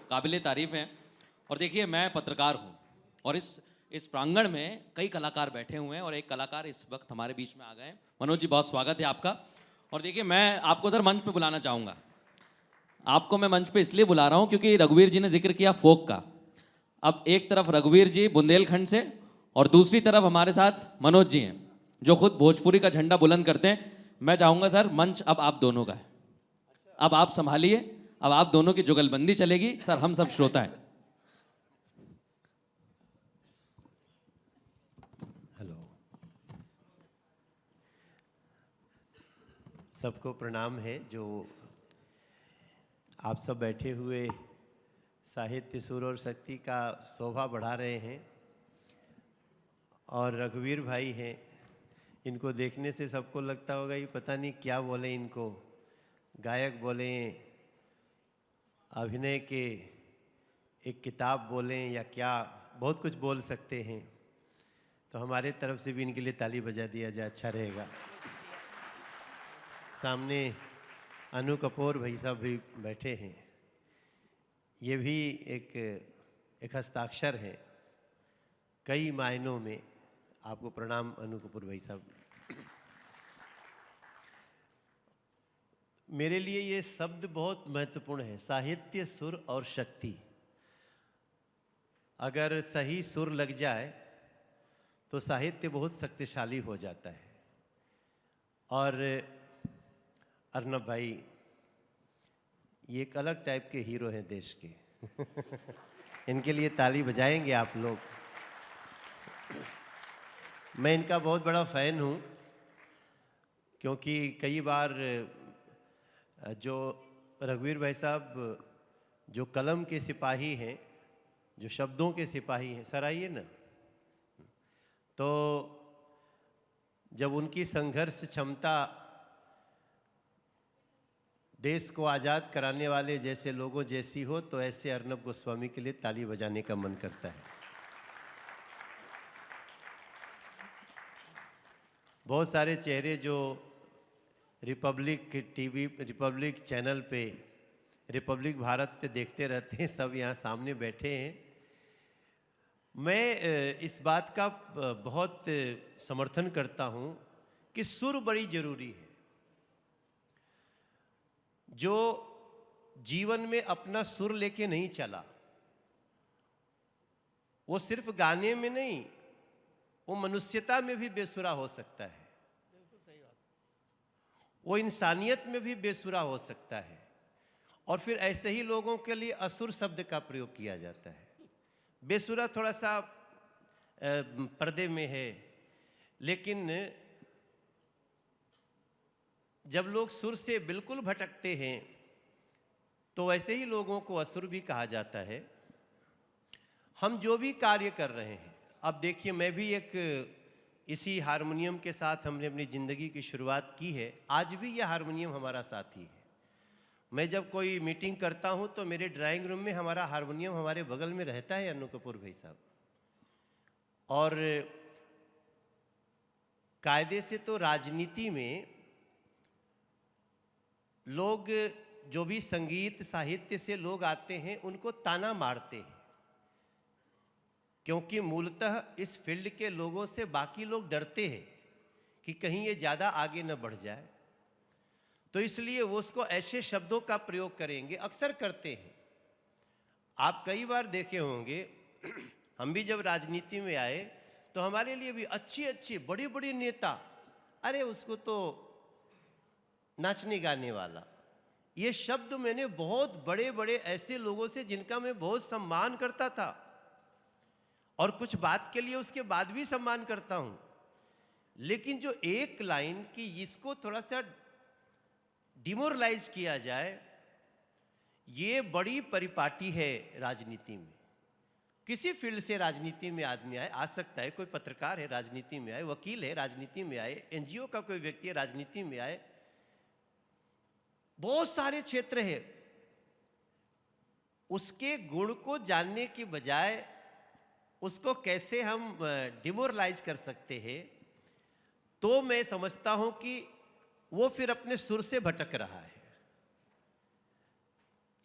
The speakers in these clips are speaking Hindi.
काबिले तारीफ़ हैं। और देखिए मैं पत्रकार हूँ और इस प्रांगण में कई कलाकार बैठे हुए हैं और एक कलाकार इस वक्त हमारे बीच में आ गए हैं। मनोज जी, बहुत स्वागत है आपका। और देखिए मैं आपको सर मंच पे बुलाना चाहूँगा। आपको मैं मंच पे इसलिए बुला रहा हूँ क्योंकि रघुवीर जी ने जिक्र किया फोक का। अब एक तरफ रघुवीर जी बुंदेलखंड से और दूसरी तरफ हमारे साथ मनोज जी हैं जो खुद भोजपुरी का झंडा बुलंद करते हैं। मैं चाहूँगा सर मंच अब आप दोनों का है। अब आप संभालिए, अब आप दोनों की जुगलबंदी चलेगी सर, हम सब श्रोता हैं। हेलो, सबको प्रणाम है। जो आप सब बैठे हुए साहित्य, सुर और शक्ति का शोभा बढ़ा रहे हैं और रघुवीर भाई हैं, इनको देखने से सबको लगता होगा ये पता नहीं क्या बोले, इनको गायक बोले, अभिनय के एक किताब बोलें या क्या, बहुत कुछ बोल सकते हैं। तो हमारे तरफ से भी इनके लिए ताली बजा दिया जाए, अच्छा रहेगा। सामने अनु कपूर भाई साहब भी बैठे हैं, ये भी एक हस्ताक्षर है कई मायनों में। आपको प्रणाम अनु कपूर भाई साहब। मेरे लिए ये शब्द बहुत महत्वपूर्ण है, साहित्य, सुर और शक्ति। अगर सही सुर लग जाए तो साहित्य बहुत शक्तिशाली हो जाता है। और अर्नब भाई ये एक अलग टाइप के हीरो हैं देश के। इनके लिए ताली बजाएंगे आप लोग। मैं इनका बहुत बड़ा फ़ैन हूँ क्योंकि कई बार जो रघुवीर भाई साहब जो कलम के सिपाही हैं, जो शब्दों के सिपाही हैं, सर आइए ना, तो जब उनकी संघर्ष क्षमता देश को आज़ाद कराने वाले जैसे लोगों जैसी हो, तो ऐसे अर्नब गोस्वामी के लिए ताली बजाने का मन करता है। बहुत सारे चेहरे जो रिपब्लिक टीवी, रिपब्लिक चैनल पे, रिपब्लिक भारत पे देखते रहते हैं, सब यहाँ सामने बैठे हैं। मैं इस बात का बहुत समर्थन करता हूँ कि सुर बड़ी ज़रूरी है। जो जीवन में अपना सुर लेके नहीं चला, वो सिर्फ गाने में नहीं, वो मनुष्यता में भी बेसुरा हो सकता है, वो इंसानियत में भी बेसुरा हो सकता है। और फिर ऐसे ही लोगों के लिए असुर शब्द का प्रयोग किया जाता है। बेसुरा थोड़ा सा पर्दे में है, लेकिन जब लोग सुर से बिल्कुल भटकते हैं तो ऐसे ही लोगों को असुर भी कहा जाता है। हम जो भी कार्य कर रहे हैं, अब देखिए मैं भी एक इसी हारमोनियम के साथ हमने अपनी ज़िंदगी की शुरुआत की है। आज भी यह हारमोनियम हमारा साथी है। मैं जब कोई मीटिंग करता हूं तो मेरे ड्राइंग रूम में हमारा हारमोनियम हमारे बगल में रहता है, अनु कपूर भाई साहब। और कायदे से तो राजनीति में लोग, जो भी संगीत साहित्य से लोग आते हैं, उनको ताना मारते हैं, क्योंकि मूलतः इस फील्ड के लोगों से बाकी लोग डरते हैं कि कहीं ये ज़्यादा आगे न बढ़ जाए, तो इसलिए वो उसको ऐसे शब्दों का प्रयोग करेंगे, अक्सर करते हैं। आप कई बार देखे होंगे, हम भी जब राजनीति में आए तो हमारे लिए भी अच्छे बड़े बड़े नेता, अरे उसको तो नाचने गाने वाला, ये शब्द मैंने बहुत बड़े बड़े ऐसे लोगों से जिनका मैं बहुत सम्मान करता था और कुछ बात के लिए उसके बाद भी सम्मान करता हूं, लेकिन जो एक लाइन की इसको थोड़ा सा डिमोरलाइज किया जाए, ये बड़ी परिपाटी है राजनीति में। किसी फील्ड से राजनीति में आदमी आए, आ सकता है कोई पत्रकार है राजनीति में आए, वकील है राजनीति में आए, एनजीओ का कोई व्यक्ति है राजनीति में आए, बहुत सारे क्षेत्र है। उसके गुण को जानने के बजाय उसको कैसे हम डिमोरलाइज कर सकते हैं, तो मैं समझता हूं कि वो फिर अपने सुर से भटक रहा है।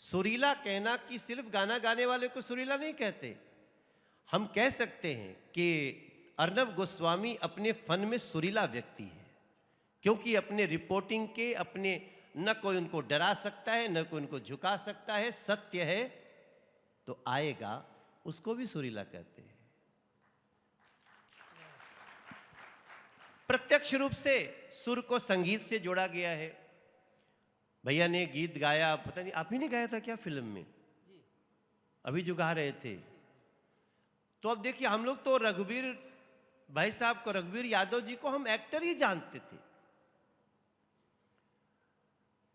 सुरीला कहना कि सिर्फ गाना गाने वाले को सुरीला नहीं कहते। हम कह सकते हैं कि अर्नब गोस्वामी अपने फन में सुरीला व्यक्ति है, क्योंकि अपने रिपोर्टिंग के अपने न कोई उनको डरा सकता है, न कोई उनको झुका सकता है। सत्य है तो आएगा, उसको भी सुरीला कहते हैं। प्रत्यक्ष रूप से सुर को संगीत से जोड़ा गया है। भैया ने गीत गाया, पता नहीं आप ही ने गाया था क्या फिल्म में, अभी जो गा रहे थे। तो अब देखिए, हम लोग तो रघुवीर भाई साहब को, रघुवीर यादव जी को हम एक्टर ही जानते थे।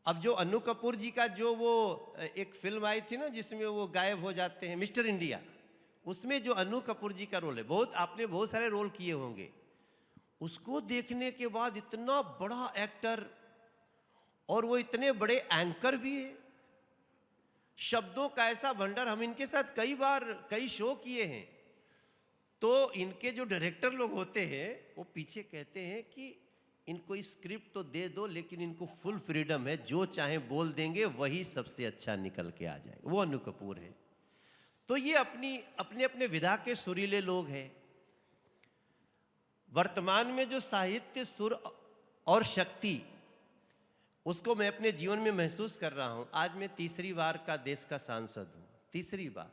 अब जो अनु कपूर जी का जो वो एक फिल्म आई थी ना जिसमें वो गायब हो जाते हैं, मिस्टर इंडिया, उसमें जो अनु कपूर जी का रोल है, बहुत आपने बहुत सारे रोल किए होंगे, उसको देखने के बाद इतना बड़ा एक्टर और वो इतने बड़े एंकर भी है, शब्दों का ऐसा भंडार। हम इनके साथ कई बार कई शो किए हैं, तो इनके जो डायरेक्टर लोग होते हैं वो पीछे कहते हैं कि इनको स्क्रिप्ट तो दे दो, लेकिन इनको फुल फ्रीडम है, जो चाहे बोल देंगे, वही सबसे अच्छा निकल के आ जाएगा। वो अनु कपूर है। तो ये अपने अपने विधा के सुरीले लोग हैं। वर्तमान में जो साहित्य, सुर और शक्ति, उसको मैं अपने जीवन में महसूस कर रहा हूं। आज मैं तीसरी बार का देश का सांसद हूं, तीसरी बार।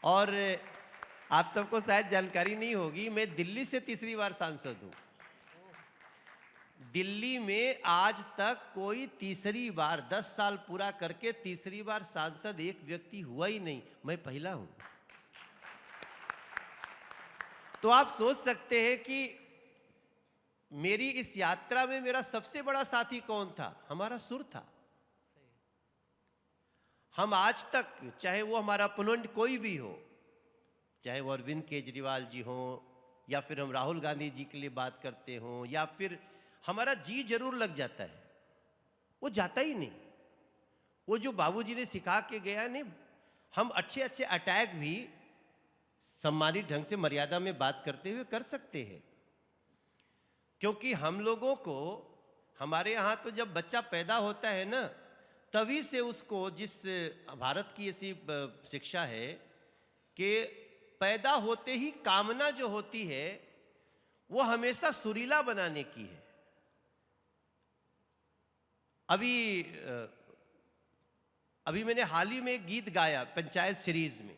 और आप सबको शायद जानकारी नहीं होगी, मैं दिल्ली से तीसरी बार सांसद हूं। दिल्ली में आज तक कोई तीसरी बार, 10 साल पूरा करके तीसरी बार सांसद एक व्यक्ति हुआ ही नहीं, मैं पहला हूं। तो आप सोच सकते हैं कि मेरी इस यात्रा में मेरा सबसे बड़ा साथी कौन था? हमारा सुर था। हम आज तक, चाहे वो हमारा अपोनेंट कोई भी हो, चाहे वो अरविंद केजरीवाल जी हो, या फिर हम राहुल गांधी जी के लिए बात करते हो, या फिर हमारा जी जरूर लग जाता है, वो जाता ही नहीं। वो जो बाबूजी ने सिखा के गया नहीं, हम अच्छे अच्छे अटैक भी सम्मानित ढंग से मर्यादा में बात करते हुए कर सकते हैं। क्योंकि हम लोगों को, हमारे यहाँ तो जब बच्चा पैदा होता है ना, तभी से उसको, जिस भारत की ऐसी शिक्षा है कि पैदा होते ही कामना जो होती है वो हमेशा सुरीला बनाने की है। अभी मैंने हाल ही में एक गीत गाया पंचायत सीरीज में,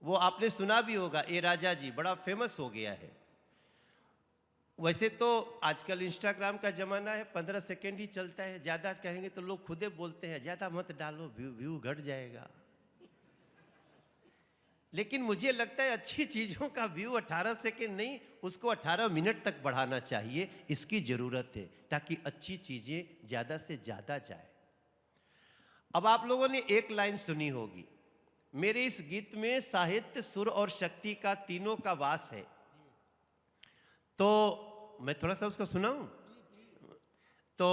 वो आपने सुना भी होगा, ए राजा जी, बड़ा फेमस हो गया है। वैसे तो आजकल इंस्टाग्राम का जमाना है, 15 सेकेंड ही चलता है, ज़्यादा कहेंगे तो लोग खुदे बोलते हैं ज़्यादा मत डालो, व्यू घट जाएगा। लेकिन मुझे लगता है अच्छी चीज़ों का व्यू 18 सेकेंड नहीं, उसको 18 मिनट तक बढ़ाना चाहिए, इसकी ज़रूरत है, ताकि अच्छी चीज़ें ज़्यादा से ज़्यादा जाए। अब आप लोगों ने एक लाइन सुनी होगी, मेरे इस गीत में साहित्य, सुर और शक्ति का तीनों का वास है। तो मैं थोड़ा सा उसको सुनाऊं? तो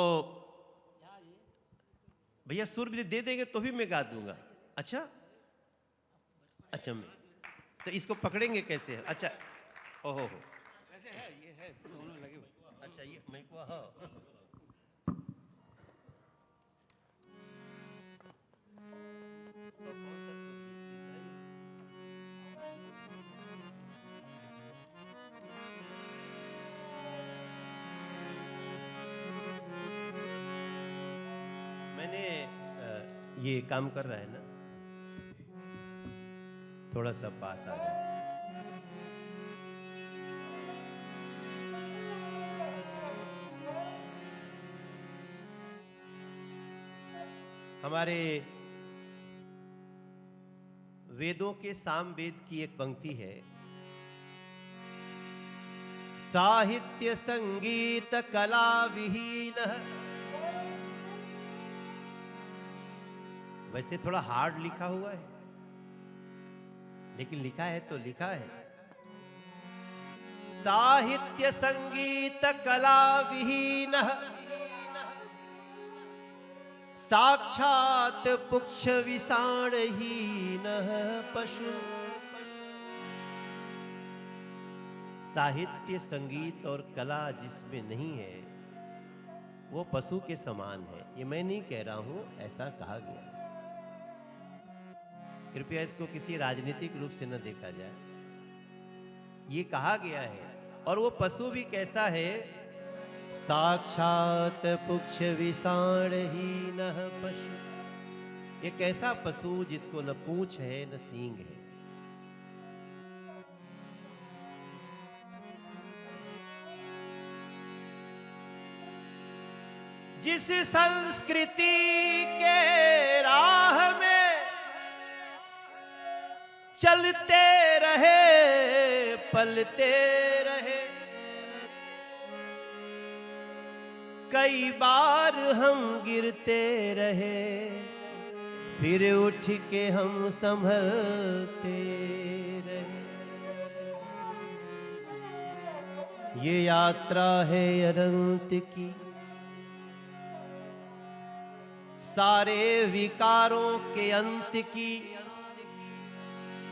भैया सुर भी दे देंगे तो भी मैं गा दूंगा। अच्छा, मैं तो इसको पकड़ेंगे कैसे? अच्छा, ओहो कैसे है? ये है दोनों लगे हुए। अच्छा, ये मैं को, हाँ, तो कौन सा सुर मैंने ये काम कर रहा है ना, थोड़ा सा पास आ जाए। हमारे वेदों के साम वेद की एक पंक्ति है, साहित्य संगीत कला विहीन। वैसे थोड़ा हार्ड लिखा हुआ है, लेकिन लिखा है तो लिखा है, साहित्य संगीत कला विहीन, साक्षात पुक्ष विषाणहीन पशु। साहित्य, संगीत और कला जिसमें नहीं है वो पशु के समान है। ये मैं नहीं कह रहा हूं, ऐसा कहा गया है। कृपया इसको किसी राजनीतिक रूप से न देखा जाए, ये कहा गया है। और वो पशु भी कैसा है? साक्षात पुक्ष विषाण ही न पशु। एक ऐसा पशु जिसको न पूंछ है न सींग है। जिस संस्कृति के राह में चलते रहे, पलते रहे, कई बार हम गिरते रहे, फिर उठ के हम संभलते रहे। ये यात्रा है अनंत की, सारे विकारों के अंत की।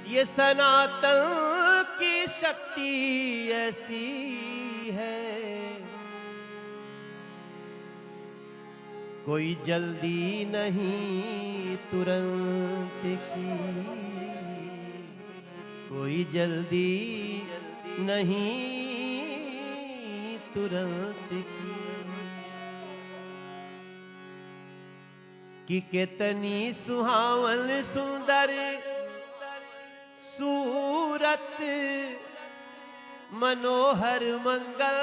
ये सनातन की शक्ति ऐसी है, कोई जल्दी नहीं तुरंत की, कोई जल्दी नहीं तुरंत की। कि कितनी सुहावन सुंदर सूरत, मनोहर मंगल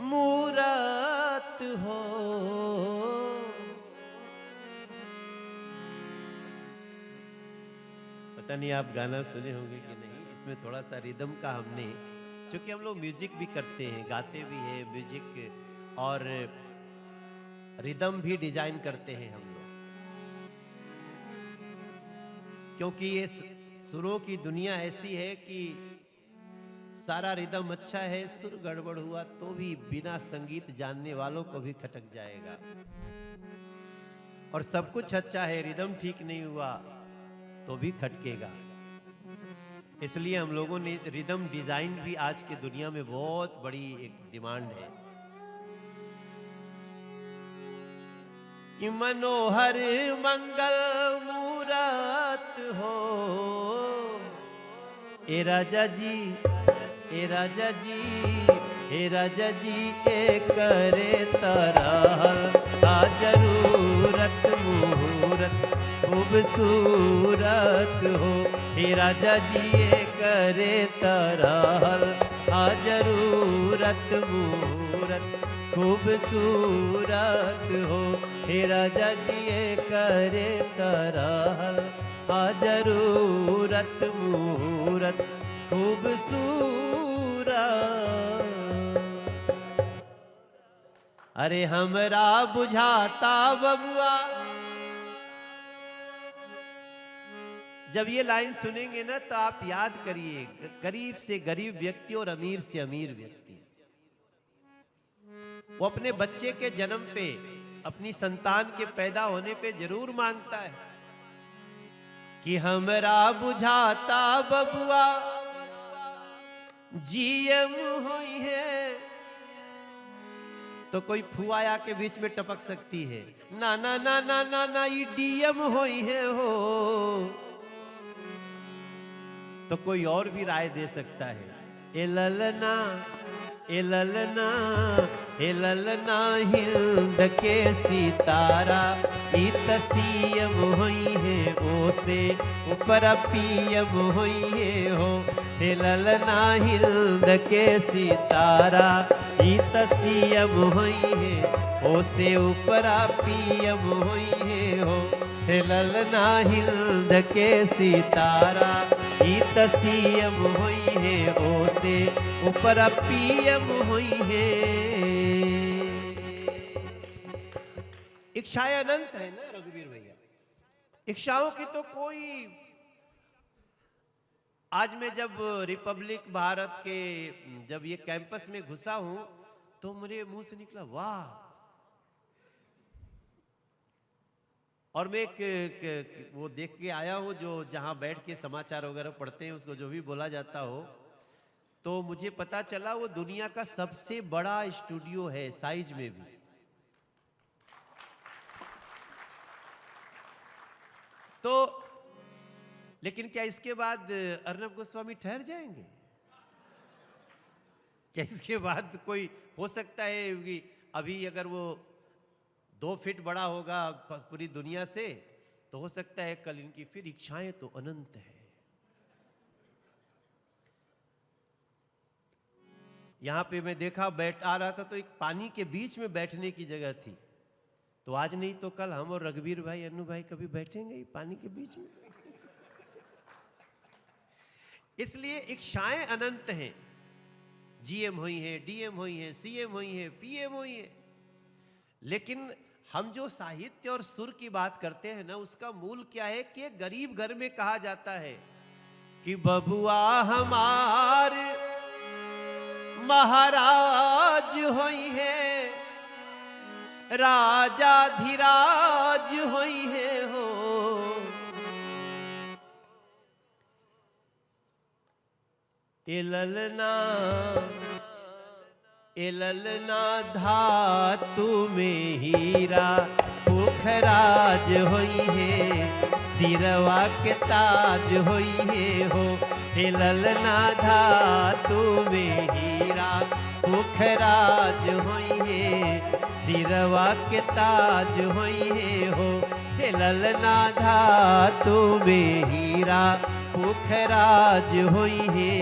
मूरत हो। पता नहीं आप गाना सुने होंगे कि नहीं, इसमें थोड़ा सा रिदम का हमने, क्योंकि हम लोग म्यूजिक भी करते हैं, गाते भी हैं म्यूजिक, और रिदम भी डिजाइन करते हैं हम लोग, क्योंकि ये सुरों की दुनिया ऐसी है कि सारा रिदम अच्छा है, सुर गड़बड़ हुआ तो भी बिना संगीत जानने वालों को भी खटक जाएगा। और सब कुछ अच्छा है, रिदम ठीक नहीं हुआ तो भी खटकेगा। इसलिए हम लोगों ने रिदम डिजाइन भी आज की दुनिया में बहुत बड़ी एक डिमांड है कि मनोहर मंगल मूरत हो। ए राजा जी, ए राजा जी, ए राजा जी, ए करे तरहल आ जरूरत मुहूर्त खूबसूरत हो। हे राजा जी, ए करे तरहल आ जरूरत मुहूर्त खूबसूरत हो। हे राजा जी, ए करे तरहल आ जरूरत मुहूर्त खूबसूरत। अरे हमरा बुझाता बबुआ, जब ये लाइन सुनेंगे ना तो आप याद करिए, गरीब से गरीब व्यक्ति और अमीर से अमीर व्यक्ति, वो अपने बच्चे के जन्म पे, अपनी संतान के पैदा होने पे जरूर मांगता है कि हमरा बुझाता बबुआ जीएम होई है। तो कोई फुआया के बीच में टपक सकती है, ना ना ना ना ना ना, ये डीएम होई है हो। तो कोई और भी राय दे सकता है, ए ललना, ए ललना, ए ललना हिंद के सितारा, ई तसीयम होई है ओसे ऊपर पीएम होई है हो। हे ललना हिंद के सितारा, ई तसीयम होई है ओसे ऊपर पीएम होई है हो। हे ललना हिंद के सितारा, ई तसीयम होई है ओसे ऊपर पीएम होई है। इच्छाएं अनंत है ना रघुवीर भैया, इच्छाओं की तो कोई। आज मैं जब रिपब्लिक भारत के जब ये कैंपस में घुसा हूं तो मेरे मुंह से निकला वाह। और मैं वो देख के आया हूं, जो जहां बैठ के समाचार वगैरह पढ़ते हैं उसको जो भी बोला जाता हो, तो मुझे पता चला वो दुनिया का सबसे बड़ा स्टूडियो है साइज में भी। तो लेकिन क्या इसके बाद अर्नब गोस्वामी ठहर जाएंगे? क्या इसके बाद कोई हो सकता है कि अभी अगर वो 2 फीट बड़ा होगा पूरी दुनिया से, तो हो सकता है कल इनकी फिर इच्छाएं तो अनंत है। यहां पे मैं देखा बैठ आ रहा था तो एक पानी के बीच में बैठने की जगह थी, तो आज नहीं तो कल हम और रघुवीर भाई, अन्नू भाई कभी बैठेंगे ही पानी के बीच में। इसलिए इच्छाएं अनंत हैं। जीएम हुई है, डीएम हुई है, सीएम हुई है, पीएम हुई है, लेकिन हम जो साहित्य और सुर की बात करते हैं ना, उसका मूल क्या है कि गरीब घर में कहा जाता है कि बबुआ हमार महाराज होई है, राजा धीराज होई है हो। ए ललना धातु में हीरा पुखराज होई है, सिरवा के ताज होई है हो। ए ललना धातु में हीरा पुखराज होई है, सिरवा के ताज होई है हो। ए ललना धातु में हीरा पुखराज होई है।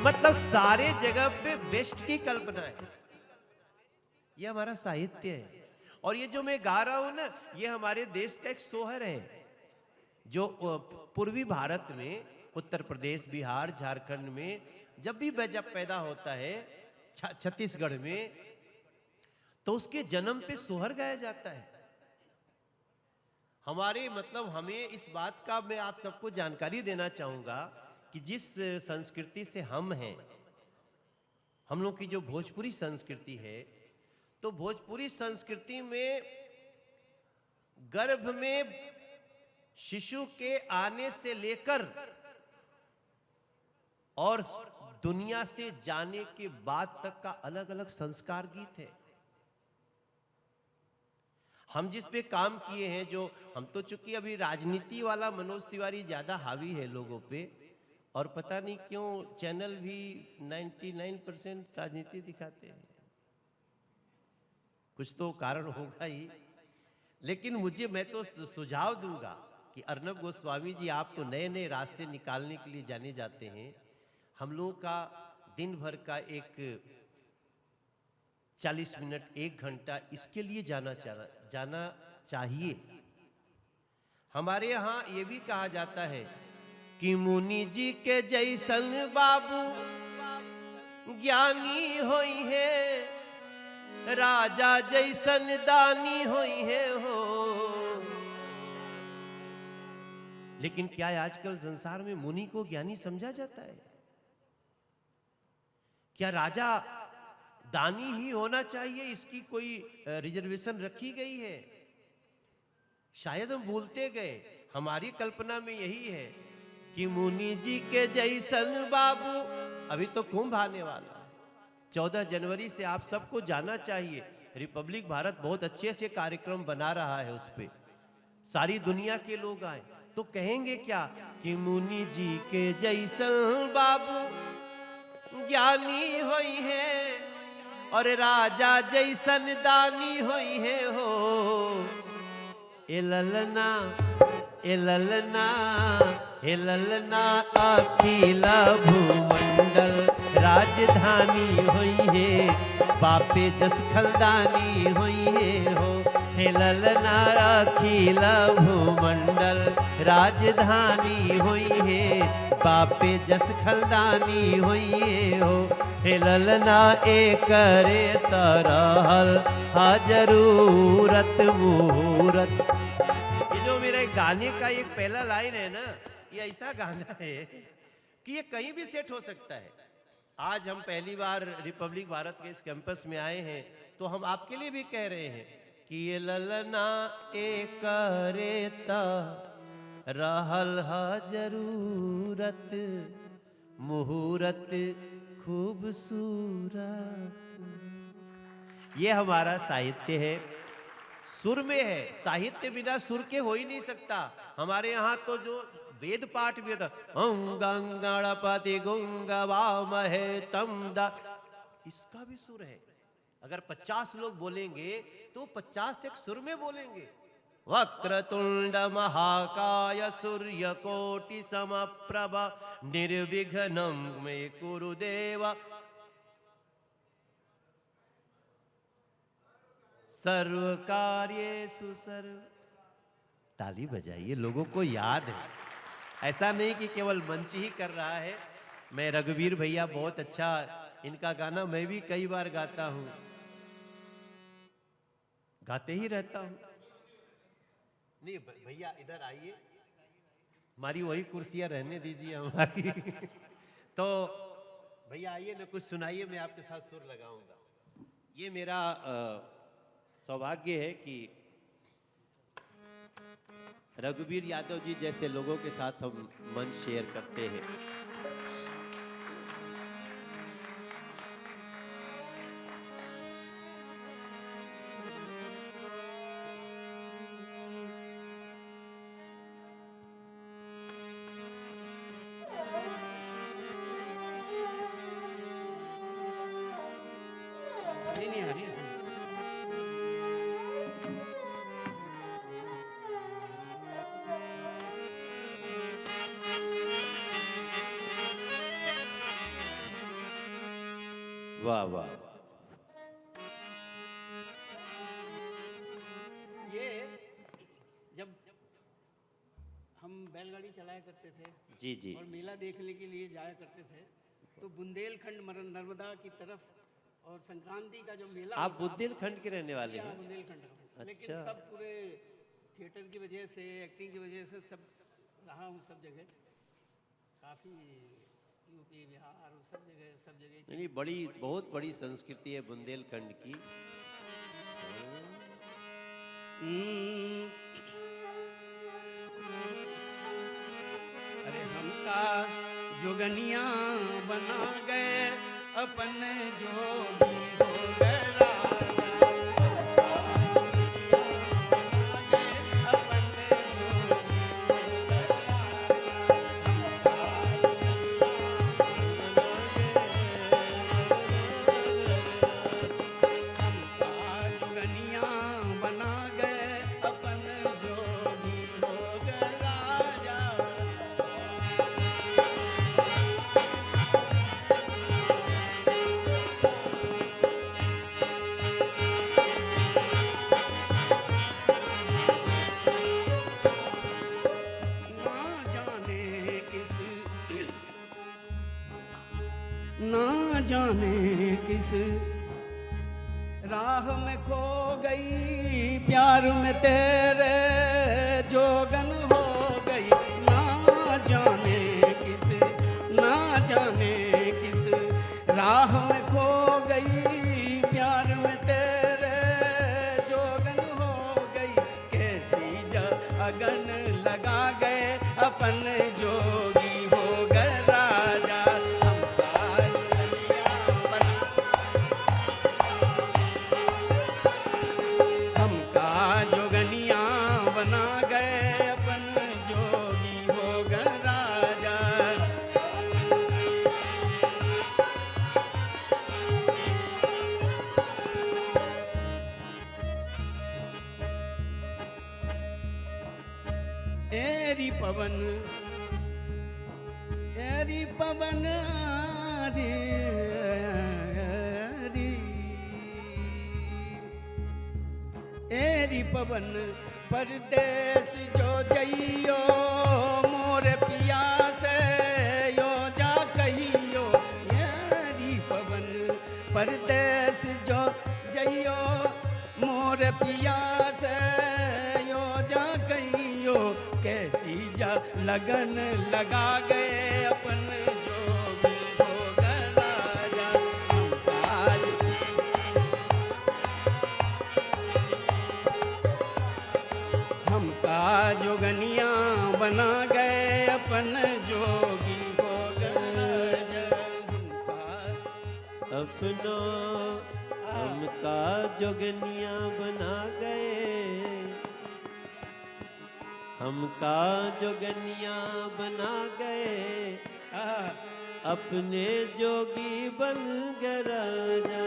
मतलब सारे जगह पे बेस्ट की कल्पना है। ये हमारा साहित्य है। और ये जो मैं गा रहा हूं ना, ये हमारे देश का एक सोहर है, जो पूर्वी भारत में, उत्तर प्रदेश, बिहार, झारखंड में जब भी जब पैदा होता है, छत्तीसगढ़ में, तो उसके जन्म पे सोहर गाया जाता है। हमारे मतलब हमें इस बात का मैं आप सबको जानकारी देना चाहूंगा कि जिस संस्कृति से हम हैं, हम लोग की जो भोजपुरी संस्कृति है, तो भोजपुरी संस्कृति में गर्भ में शिशु के आने से लेकर और दुनिया से जाने के बाद तक का अलग अलग संस्कार गीत है। हम जिस पे काम किए हैं, जो हम तो चूंकि अभी राजनीति वाला मनोज तिवारी ज्यादा हावी है लोगों पे, और पता नहीं क्यों चैनल भी 99% राजनीति दिखाते हैं। कुछ तो कारण होगा ही, लेकिन मैं तो सुझाव दूंगा कि अर्नब गोस्वामी जी, आप तो नए नए रास्ते निकालने के लिए जाने जाते हैं। हम लोगों का दिन भर का एक 40 मिनट 1 घंटा इसके लिए जाना चाहिए। हमारे यहाँ ये भी कहा जाता है कि मुनि जी के जैसन बाबू ज्ञानी होई है, राजा जैसन दानी होई है हो। लेकिन क्या आजकल संसार में मुनि को ज्ञानी समझा जाता है? क्या राजा दानी ही होना चाहिए, इसकी कोई रिजर्वेशन रखी गई है? शायद हम भूलते गए। हमारी कल्पना में यही है कि मुनि जी के जैसन बाबू। अभी तो कुंभ आने वाला है, 14 जनवरी से आप सबको जाना चाहिए। रिपब्लिक भारत बहुत अच्छे अच्छे कार्यक्रम बना रहा है, उस पे सारी दुनिया के लोग आए तो कहेंगे क्या कि मुनि जी के जैसन बाबू ज्ञानी होई है, और राजा जैसन दानी होई है हो। ए ललना ए ललना ए ललना अखिला भूमंडल राजधानी होई है, बापे जस खलदानी होई है हो। हे ललना अखिला भूमंडल राजधानी होई है, बापे जस खलदानी होई है हो। हे ललना एकरे तरहल हा जरूरत मुहूर्त। ये जो मेरे गाने का एक पहला लाइन है ना, ये ऐसा गाना है कि ये कहीं भी सेट हो सकता है। आज हम पहली बार रिपब्लिक भारत के इस कैंपस में आए हैं, तो हम आपके लिए भी कह रहे हैं कि ये ललना एकरे तरहल हा जरूरत मुहूर्त खूबसूरत। ये हमारा साहित्य है, सुर में है। साहित्य बिना सुर के हो ही नहीं सकता। हमारे यहाँ तो जो वेद पाठ भी होता, गणपति गुंगवामहे तम दा, इसका भी सुर है। अगर 50 लोग बोलेंगे तो 50 एक सुर में बोलेंगे। वक्रतुंड महाकाय सूर्यकोटि समप्रभ निर्विघ्नं मे कुरु देव सर्व कार्येषु सर्व। ताली बजाइए, लोगों को याद है। ऐसा नहीं कि केवल मंच ही कर रहा है। मैं रघुवीर भैया बहुत अच्छा, इनका गाना मैं भी कई बार गाता हूं, गाते ही रहता हूं। नहीं भैया इधर आइए, हमारी वही कुर्सियां रहने दीजिए हमारी। तो भैया आइए ना, कुछ सुनाइए, मैं आपके साथ सुर लगाऊंगा। ये मेरा सौभाग्य है कि रघुवीर यादव जी जैसे लोगों के साथ हम मंच शेयर करते हैं। वाह वाह। ये जब हम बैलगाड़ी चलाया करते थे जी जी। और मेला देखने के लिए जाया करते थे, तो बुंदेलखंड नर्मदा की तरफ और संक्रांति का जो मेला आप होता, बुंदेलखंड के रहने वाले हाँ, हैं? बुंदेलखंड। अच्छा। लेकिन सब पूरे थिएटर की वजह से, एक्टिंग की वजह से सब रहा हूँ सब जगह, काफ़ी यूपी बिहार और सब जगह नहीं, बड़ी बहुत बड़ी संस्कृति है बुंदेलखंड की। अरे हमका जोगनिया बना गए अपन जोगी हो गए राजा। अपन जोगी हो गए हमका जोगनिया बना गए अपन जोगी हो गए राजा। ना जाने किस राह में खो गई, प्यार में तेरे जोगन हो गई। ना जाने किस राह में खो गई, प्यार में तेरे जोगन हो गई। कैसी अगन लगा गए अपन जोगी हो गए राजा। हमका जोगनिया बना गए अपन जोगी हो गए राजा। एरी पवन एरी पवन परदेश जो जइयो, मोर पिया से यो जा कहियो। एरी पवन परदेश जो जइयो, मोर पिया से यो जा कहियो। कैसी जा लगन लगा गए अपन जोगी हो गए राजा। हमका जोगनिया बना गए अपन जोगी हो गए राजा। हमका अपना हमका जोगनिया बना गए, हमका जोगनिया बना गए, अपने जोगी बन गए राजा।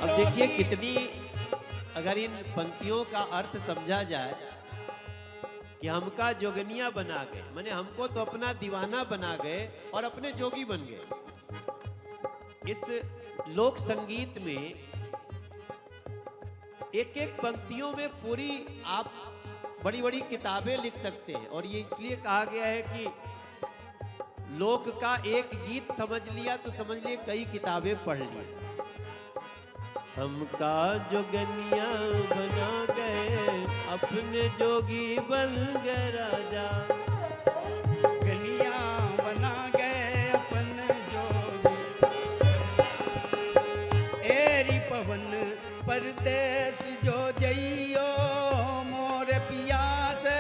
अब देखिए कितनी, अगर इन पंक्तियों का अर्थ समझा जाए कि हमका जोगनिया बना गए, माने हमको तो अपना दीवाना बना गए और अपने जोगी बन गए। इस लोक संगीत में एक एक पंक्तियों में पूरी आप बड़ी बड़ी किताबें लिख सकते हैं, और ये इसलिए कहा गया है कि लोक का एक गीत समझ लिया तो समझ लिए कई किताबें पढ़ ली। हमका जोगनिया बना गए, अपने जोगी बन गए राजा। गनिया बना गए अपन जोगी, एरी पवन परदेश जो जइयो, मोर पिया से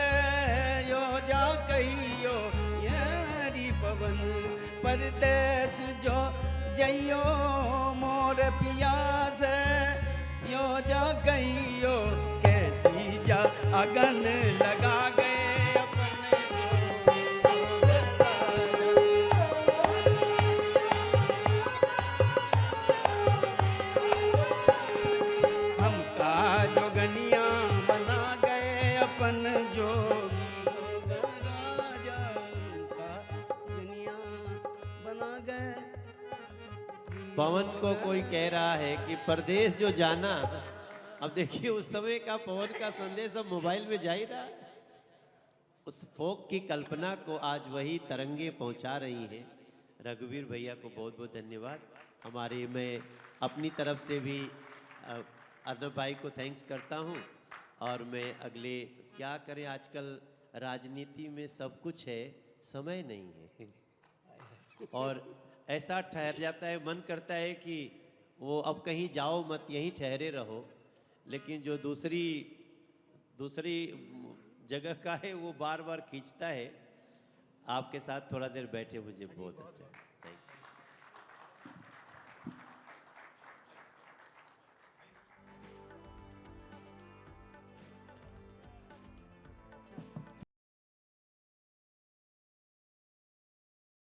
यो जा कहियो, एरी पवन परदेश जो जइयो, मोर पिया से यो जा कहियो, कैसी जा अगन लगा गए अपने हमका जोगनिया बना गए अपन जोगी राजा, हमका जोगनिया बना गए। पवन को कोई कह रहा है कि परदेश जो जाना, अब देखिए उस समय का पवन का संदेश अब मोबाइल में जा ही रहा है। उस फोक की कल्पना को आज वही तरंगे पहुंचा रही हैं। रघुवीर भैया को बहुत बहुत धन्यवाद। हमारे, मैं अपनी तरफ से भी अर्नब भाई को थैंक्स करता हूं। और मैं अगले, क्या करें, आजकल राजनीति में सब कुछ है, समय नहीं है और ऐसा ठहर जाता है, मन करता है कि वो अब कहीं जाओ मत, यहीं ठहरे रहो। लेकिन जो दूसरी जगह का है वो बार बार खींचता है। आपके साथ थोड़ा देर बैठे मुझे बहुत अच्छा, थैंक यू।